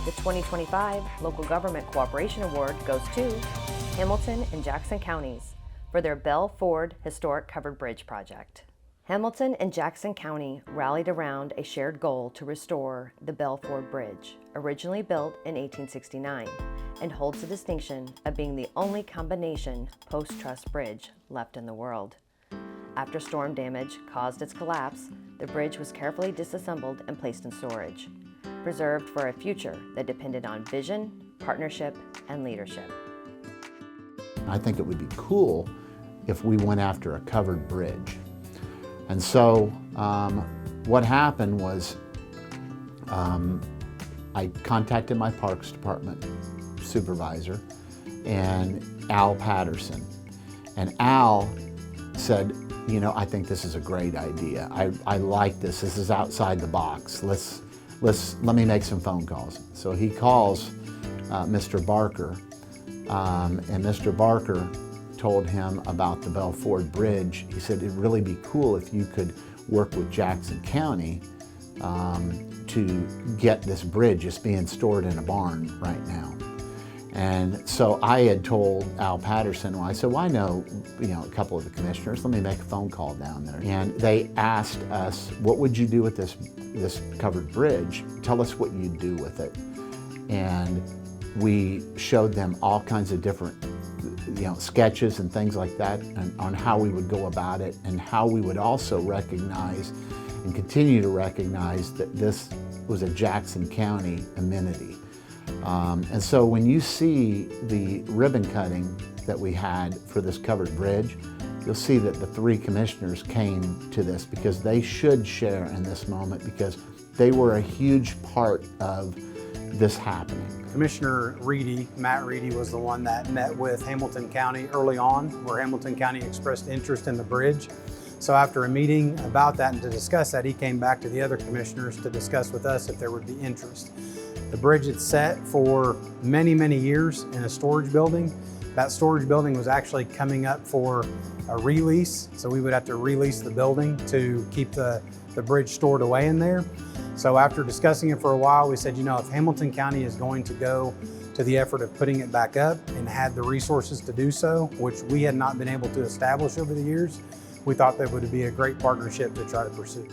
The 2025 Local Government Cooperation Award goes to Hamilton and Jackson counties for their Bell Ford Historic Covered Bridge project. Hamilton and Jackson County rallied around a shared goal to restore the Bell Ford Bridge, originally built in 1869, and holds the distinction of being the only combination post-truss bridge left in the world. After storm damage caused its collapse, the bridge was carefully disassembled and placed in storage, preserved for a future that depended on vision, partnership, and leadership. I think it would be cool if we went after a covered bridge. And so what happened was I contacted my Parks Department supervisor and Al Patterson. And Al said, you know, I think this is a great idea. I like this. This is outside the box. Let me make some phone calls. So he calls Mr. Barker, and Mr. Barker told him about the Bell Ford Bridge. He said it'd really be cool if you could work with Jackson County to get this bridge. It's being stored in a barn right now. And so I had told Al Patterson, well, I said, well, I know, a couple of the commissioners, let me make a phone call down there. And they asked us, what would you do with this covered bridge? Tell us what you'd do with it. And we showed them all kinds of different sketches and things like that, and on how we would go about it, and how we would also recognize and continue to recognize that this was a Jackson County amenity. And so when you see the ribbon cutting that we had for this covered bridge, you'll see that the three commissioners came to this because they should share in this moment, because they were a huge part of this happening. Commissioner Reedy, Matt Reedy, was the one that met with Hamilton County early on, where Hamilton County expressed interest in the bridge. So after a meeting about that and to discuss that, he came back to the other commissioners to discuss with us if there would be interest. The bridge is set for many, many years in a storage building. That storage building was actually coming up for a release, so we would have to release the building to keep the bridge stored away in there. So after discussing it for a while, we said, if Hamilton County is going to go to the effort of putting it back up and had the resources to do so, which we had not been able to establish over the years, we thought that would be a great partnership to try to pursue.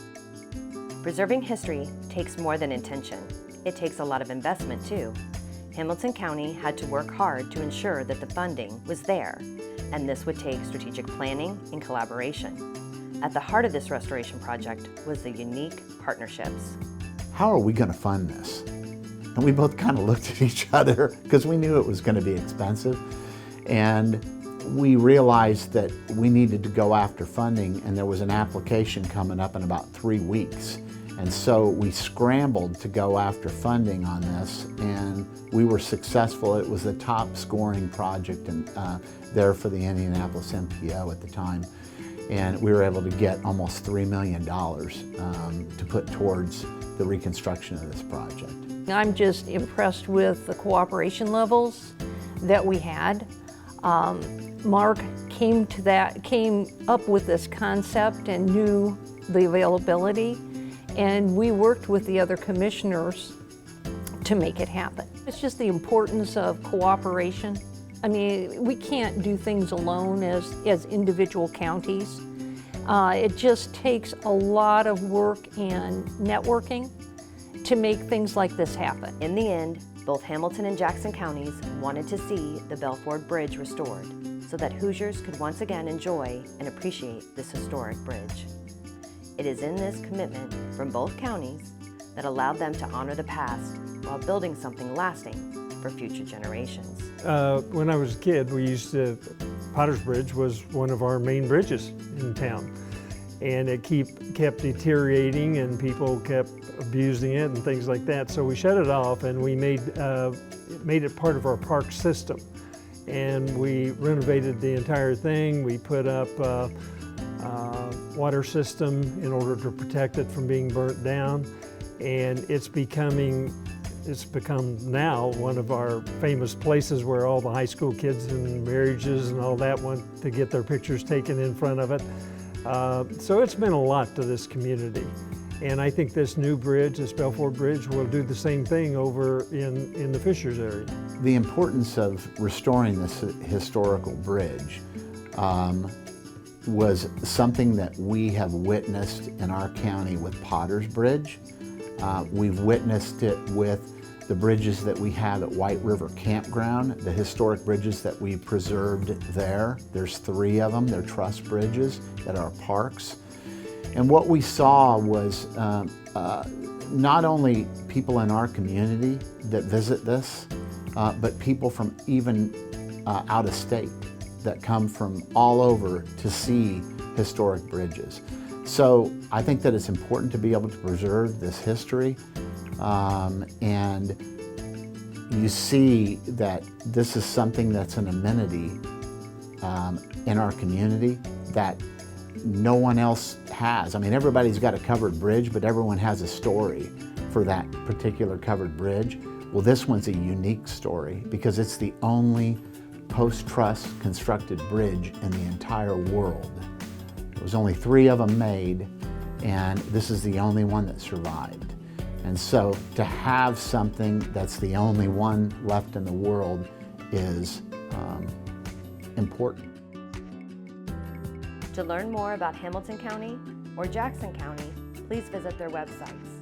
Preserving history takes more than intention. It takes a lot of investment too. Hamilton County had to work hard to ensure that the funding was there, and this would take strategic planning and collaboration. At the heart of this restoration project was the unique partnerships. How are we going to fund this? And we both kind of looked at each other because we knew it was going to be expensive. And we realized that we needed to go after funding, and there was an application coming up in about 3 weeks. And so we scrambled to go after funding on this, and we were successful. It was the top scoring project there for the Indianapolis MPO at the time. And we were able to get almost $3 million to put towards the reconstruction of this project. I'm just impressed with the cooperation levels that we had. Mark came up with this concept and knew the availability, and we worked with the other commissioners to make it happen. It's just the importance of cooperation. I mean, we can't do things alone as individual counties. It just takes a lot of work and networking to make things like this happen. In the end, both Hamilton and Jackson counties wanted to see the Bell Ford Bridge restored so that Hoosiers could once again enjoy and appreciate this historic bridge. It is in this commitment from both counties that allowed them to honor the past while building something lasting for future generations. When I was a kid, Potter's Bridge was one of our main bridges in town. And it kept deteriorating, and people kept abusing it and things like that. So we shut it off, and we made it part of our park system. And we renovated the entire thing. We put up a water system in order to protect it from being burnt down. And it's become now one of our famous places where all the high school kids and marriages and all that want to get their pictures taken in front of it. So it's been a lot to this community. And I think this new bridge, this Belfort Bridge, will do the same thing over in the Fishers area. The importance of restoring this historical bridge was something that we have witnessed in our county with Potter's Bridge. We've witnessed it with the bridges that we have at White River Campground, the historic bridges that we preserved there. There's 3 of them. They're truss bridges that are parks. And what we saw was not only people in our community that visit this, but people from even out of state that come from all over to see historic bridges. So I think that it's important to be able to preserve this history, and you see that this is something that's an amenity in our community that no one else has. I mean, everybody's got a covered bridge, but everyone has a story for that particular covered bridge. Well, this one's a unique story because it's the only post-truss constructed bridge in the entire world. There was only 3 of them made, and this is the only one that survived. And so to have something that's the only one left in the world is important. To learn more about Hamilton County or Jackson County, please visit their websites.